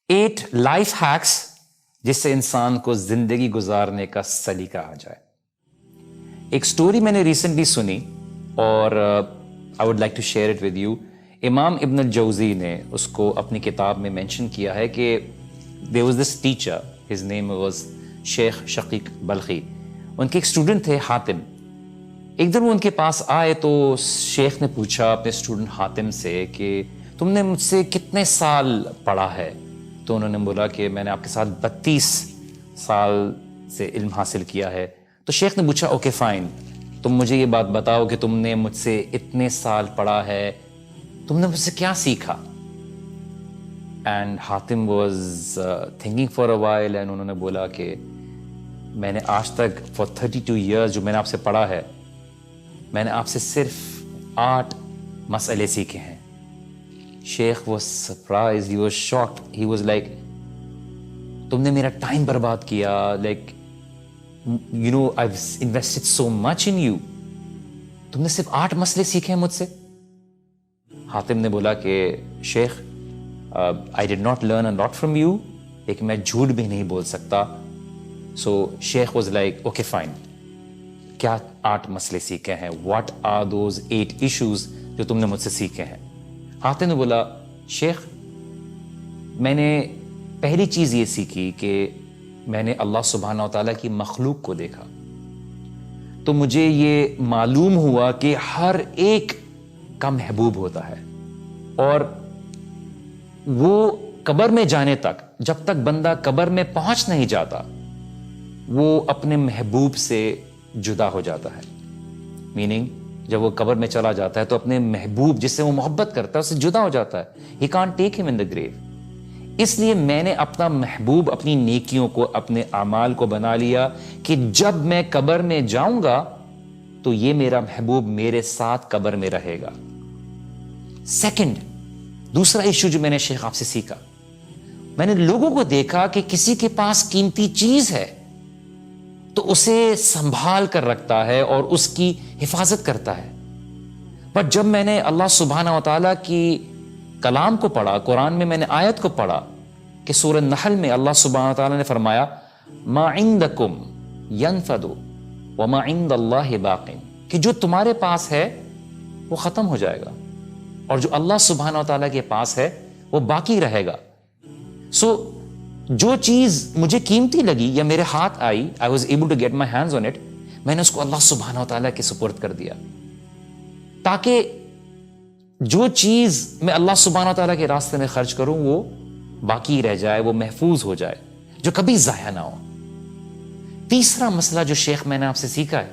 8 life ہیکس جس سے انسان کو زندگی گزارنے کا سلیقہ آ جائے. ایک سٹوری میں نے ریسنٹلی سنی اور I would like to share it with you. امام ابن الجوزی نے اس کو اپنی کتاب میں مینشن کیا ہے کہ there was this teacher, his name was شیخ شقیق بلخی. ان کے ایک اسٹوڈنٹ تھے حاتم. ایک دن وہ ان کے پاس آئے تو شیخ نے پوچھا اپنے اسٹوڈنٹ حاتم سے کہ تم نے مجھ سے کتنے سال پڑھا ہے؟ تو انہوں نے بولا کہ میں نے آپ کے ساتھ 32 سال سے علم حاصل کیا ہے. تو شیخ نے پوچھا اوکے فائن, تم مجھے یہ بات بتاؤ کہ تم نے مجھ سے اتنے سال پڑھا ہے, تم نے مجھ سے کیا سیکھا؟ And Hatim was thinking for a while and انہوں نے بولا کہ میں نے آج تک فار 32 ایئرز جو میں نے آپ سے پڑھا ہے, میں نے آپ سے صرف 8 مسئلے سیکھے ہیں. شیخ was surprised, he was shocked, he was like تم نے میرا ٹائم برباد کیا, like you know I invested so much in you, تم نے صرف 8 مسئلے سیکھے ہیں مجھ سے. حاتم نے بولا کہ شیخ I did not learn a lot from you, لیکن میں جھوٹ بھی نہیں بول سکتا. So Sheikh was like okay fine, کیا 8 مسئلے سیکھے ہیں؟ What are those 8 issues جو تم نے مجھ سے سیکھے ہیں؟ حاتم نے بولا شیخ میں نے پہلی چیز یہ سیکھی کہ میں نے اللہ سبحانہ و تعالیٰ کی مخلوق کو دیکھا تو مجھے یہ معلوم ہوا کہ ہر ایک کا محبوب ہوتا ہے, اور وہ قبر میں جانے تک, جب تک بندہ قبر میں پہنچ نہیں جاتا, وہ اپنے محبوب سے جدا ہو جاتا ہے. میننگ جب وہ قبر میں چلا جاتا ہے تو اپنے محبوب جس سے وہ محبت کرتا ہے اس سے جدا ہو جاتا ہے. ہی کانٹ ٹیک ہم ان دا گریو. اس لیے میں نے اپنا محبوب, اپنی نیکیوں کو, اپنے اعمال کو بنا لیا کہ جب میں قبر میں جاؤں گا تو یہ میرا محبوب میرے ساتھ قبر میں رہے گا. سیکنڈ, دوسرا ایشو جو میں نے شیخ آپ سے سیکھا, میں نے لوگوں کو دیکھا کہ کسی کے پاس قیمتی چیز ہے تو اسے سنبھال کر رکھتا ہے اور اس کی حفاظت کرتا ہے. بٹ جب میں نے اللہ سبحانہ و تعالیٰ کی کلام کو پڑھا, قرآن میں میں نے آیت کو پڑھا کہ سورہ نحل میں اللہ سبحانہ و تعالیٰ نے فرمایا ما عندکم ینفد وما عند اللہ باق, کہ جو تمہارے پاس ہے وہ ختم ہو جائے گا اور جو اللہ سبحانہ و تعالیٰ کے پاس ہے وہ باقی رہے گا. سو جو چیز مجھے قیمتی لگی یا میرے ہاتھ آئی, I was able to get my hands on it, میں نے اس کو اللہ سبحانہ و تعالیٰ کے سپرد کر دیا تاکہ جو چیز میں اللہ سبحانہ و تعالیٰ کے راستے میں خرچ کروں وہ باقی رہ جائے, وہ محفوظ ہو جائے, جو کبھی ضائع نہ ہو. تیسرا مسئلہ جو شیخ میں نے آپ سے سیکھا ہے,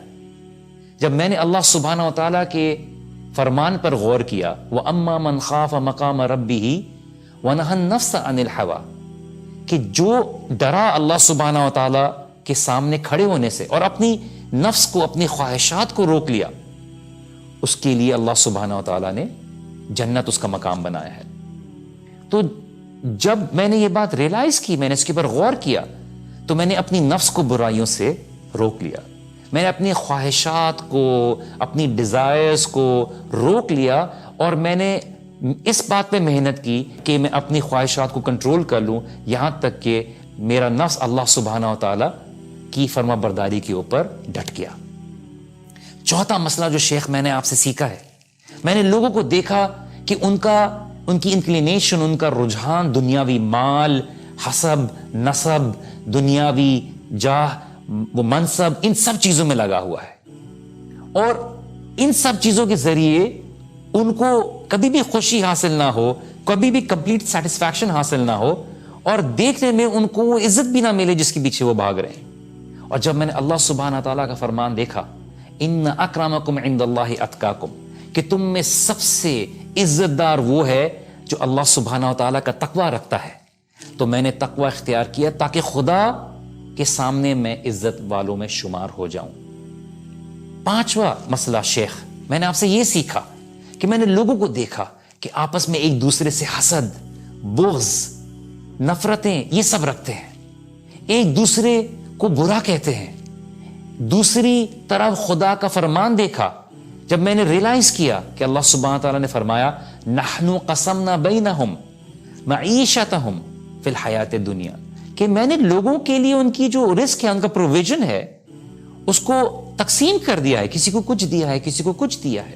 جب میں نے اللہ سبحانہ و تعالیٰ کے فرمان پر غور کیا, وَأَمَّا مَنْ خَافَ مَقَامَ رَبِّهِ وَنَهَى النَّفْسَ عَنِ الْهَوَىٰ, کہ جو ڈرا اللہ سبحانہ و تعالیٰ کے سامنے کھڑے ہونے سے اور اپنی نفس کو, اپنی خواہشات کو روک لیا, اس کے لیے اللہ سبحانہ و تعالیٰ نے جنت اس کا مقام بنایا ہے. تو جب میں نے یہ بات ریئلائز کی, میں نے اس کے اوپر غور کیا, تو میں نے اپنی نفس کو برائیوں سے روک لیا, میں نے اپنی خواہشات کو, اپنی ڈیزائرز کو روک لیا, اور میں نے اس بات پہ محنت کی کہ میں اپنی خواہشات کو کنٹرول کر لوں, یہاں تک کہ میرا نفس اللہ سبحانہ و تعالیٰ کی فرما برداری کے اوپر ڈٹ گیا. چوتھا مسئلہ جو شیخ میں نے آپ سے سیکھا ہے, میں نے لوگوں کو دیکھا کہ ان کی انکلینیشن, ان کا رجحان دنیاوی مال, حسب, نسب, دنیاوی جاہ, وہ منصب, ان سب چیزوں میں لگا ہوا ہے, اور ان سب چیزوں کے ذریعے ان کو کبھی بھی خوشی حاصل نہ ہو, کبھی بھی کمپلیٹ سیٹسفیکشن حاصل نہ ہو, اور دیکھنے میں ان کو وہ عزت بھی نہ ملے جس کے پیچھے وہ بھاگ رہے ہیں. اور جب میں نے اللہ سبحانہ تعالیٰ کا فرمان دیکھا, ان اکرمکم عند اللہ اتقاکم, کہ تم میں سب سے عزت دار وہ ہے جو اللہ سبحانہ تعالیٰ کا تقوی رکھتا ہے, تو میں نے تقوی اختیار کیا تاکہ خدا کے سامنے میں عزت والوں میں شمار ہو جاؤں. پانچواں مسئلہ شیخ, میں نے آپ سے یہ سیکھا کہ میں نے لوگوں کو دیکھا کہ آپس میں ایک دوسرے سے حسد, بغض, نفرتیں یہ سب رکھتے ہیں, ایک دوسرے کو برا کہتے ہیں. دوسری طرف خدا کا فرمان دیکھا, جب میں نے ریئلائز کیا کہ اللہ سبحانہ تعالیٰ نے فرمایا نحن قسمنا بینہم معیشتہم فی الحیات دنیا، کہ میں نے لوگوں کے لیے ان کی جو رزق ہے، ان کا پروویژن ہے، اس کو تقسیم کر دیا ہے، کسی کو کچھ دیا ہے، کسی کو کچھ دیا ہے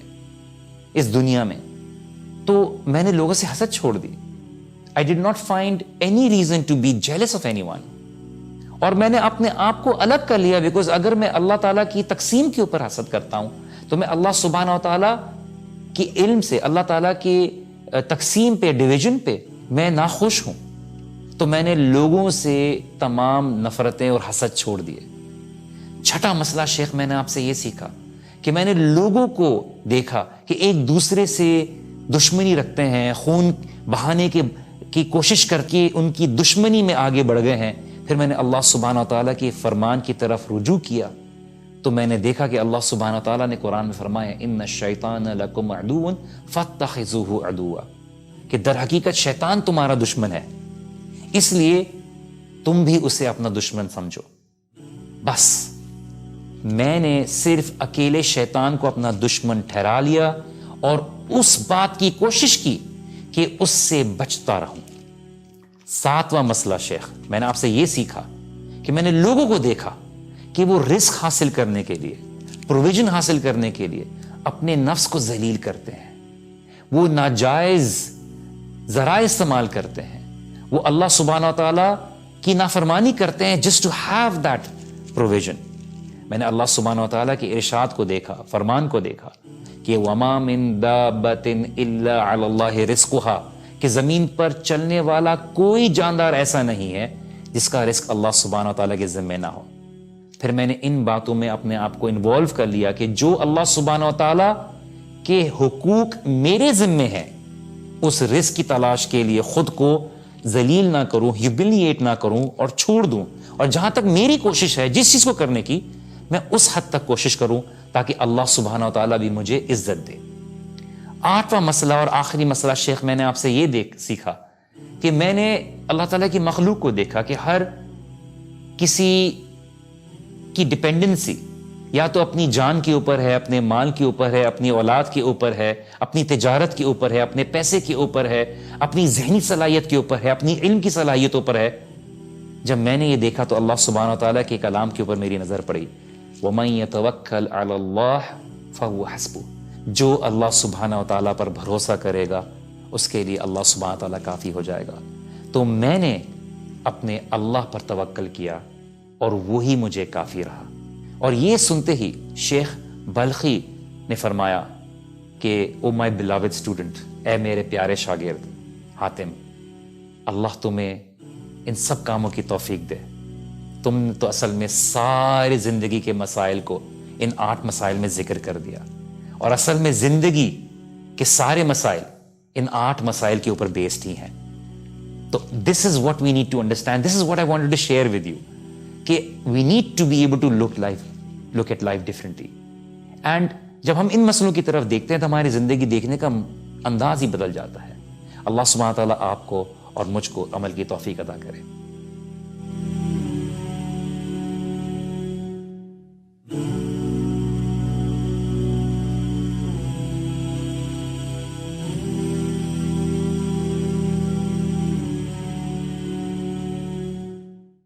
اس دنیا میں. تو میں نے لوگوں سے حسد چھوڑ دی. I did not find any reason to be jealous of anyone. اور میں نے اپنے آپ کو الگ کر لیا، بیکاز اگر میں اللہ تعالیٰ کی تقسیم کے اوپر حسد کرتا ہوں تو میں اللہ سبحانہ و تعالیٰ کی علم سے، اللہ تعالیٰ کی تقسیم پہ، ڈویژن پہ میں ناخوش ہوں. تو میں نے لوگوں سے تمام نفرتیں اور حسد چھوڑ دیے. چھٹا مسئلہ شیخ، میں نے آپ سے یہ سیکھا کہ میں نے لوگوں کو دیکھا کہ ایک دوسرے سے دشمنی رکھتے ہیں، خون بہانے کی کوشش کر کے ان کی دشمنی میں آگے بڑھ گئے ہیں. پھر میں نے اللہ سبحانہ و تعالیٰ کے فرمان کی طرف رجوع کیا تو میں نے دیکھا کہ اللہ سبحانہ و تعالیٰ نے قرآن میں فرمایا ان الشیطان لکم عدو فاتخذوہ عدوا، کہ در حقیقت شیطان تمہارا دشمن ہے، اس لیے تم بھی اسے اپنا دشمن سمجھو. بس میں نے صرف اکیلے شیطان کو اپنا دشمن ٹھہرا لیا اور اس بات کی کوشش کی کہ اس سے بچتا رہوں. ساتواں مسئلہ شیخ، میں نے آپ سے یہ سیکھا کہ میں نے لوگوں کو دیکھا کہ وہ رزق حاصل کرنے کے لیے، پروویژن حاصل کرنے کے لیے اپنے نفس کو ذلیل کرتے ہیں، وہ ناجائز ذرائع استعمال کرتے ہیں، وہ اللہ سبحانہ و تعالیٰ کی نافرمانی کرتے ہیں just to have that provision. میں نے اللہ سبحانہ و تعالیٰ کے ارشاد کو دیکھا، فرمان کو دیکھا کہ وما من دابۃ الا علی اللہ رزقها، کہ زمین پر چلنے والا کوئی جاندار ایسا نہیں ہے جس کا رزق اللہ سبحانہ و تعالیٰ کے ذمے نہ ہو. پھر میں نے ان باتوں میں اپنے آپ کو انوالو کر لیا کہ جو اللہ سبحانہ و تعالیٰ کے حقوق میرے ذمے ہیں، اس رزق کی تلاش کے لیے خود کو ذلیل نہ کروں، ہیوملیٹ نہ کروں اور چھوڑ دوں. اور جہاں تک میری کوشش ہے جس چیز کو کرنے کی، میں اس حد تک کوشش کروں تاکہ اللہ سبحانہ و تعالیٰ بھی مجھے عزت دے. آٹھواں مسئلہ اور آخری مسئلہ شیخ، میں نے آپ سے یہ سیکھا کہ میں نے اللہ تعالیٰ کی مخلوق کو دیکھا کہ ہر کسی کی ڈپینڈنسی یا تو اپنی جان کے اوپر ہے، اپنے مال کے اوپر ہے، اپنی اولاد کے اوپر ہے، اپنی تجارت کے اوپر ہے، اپنے پیسے کے اوپر ہے، اپنی ذہنی صلاحیت کے اوپر ہے، اپنی علم کی صلاحیتوں پر ہے. جب میں نے یہ دیکھا تو اللہ سبحانہ و تعالیٰ کے کلام کے اوپر میری نظر پڑی، وَمَن يَتَوَكَّلْ عَلَى اللَّهِ فَهُوَ حَسْبُهُ، جو اللہ سبحانہ و تعالیٰ پر بھروسہ کرے گا اس کے لیے اللہ سبحانہ و تعالیٰ کافی ہو جائے گا. تو میں نے اپنے اللہ پر توکل کیا اور وہی مجھے کافی رہا. اور یہ سنتے ہی شیخ بلخی نے فرمایا کہ او مائی بلاوڈ اسٹوڈنٹ، اے میرے پیارے شاگرد حاتم، اللہ تمہیں ان سب کاموں کی توفیق دے. تم نے تو اصل میں ساری زندگی کے مسائل کو ان 8 مسائل میں ذکر کر دیا، اور اصل میں زندگی کے سارے مسائل ان 8 مسائل کے اوپر بیسڈ ہی ہیں. تو this is what we need to understand, this is what I wanted to share with you, کہ we need to be able to look at life differently. And جب ہم ان مسئلوں کی طرف دیکھتے ہیں تو ہماری زندگی دیکھنے کا انداز ہی بدل جاتا ہے. اللہ سبحانہ تعالیٰ آپ کو اور مجھ کو عمل کی توفیق عطا کرے.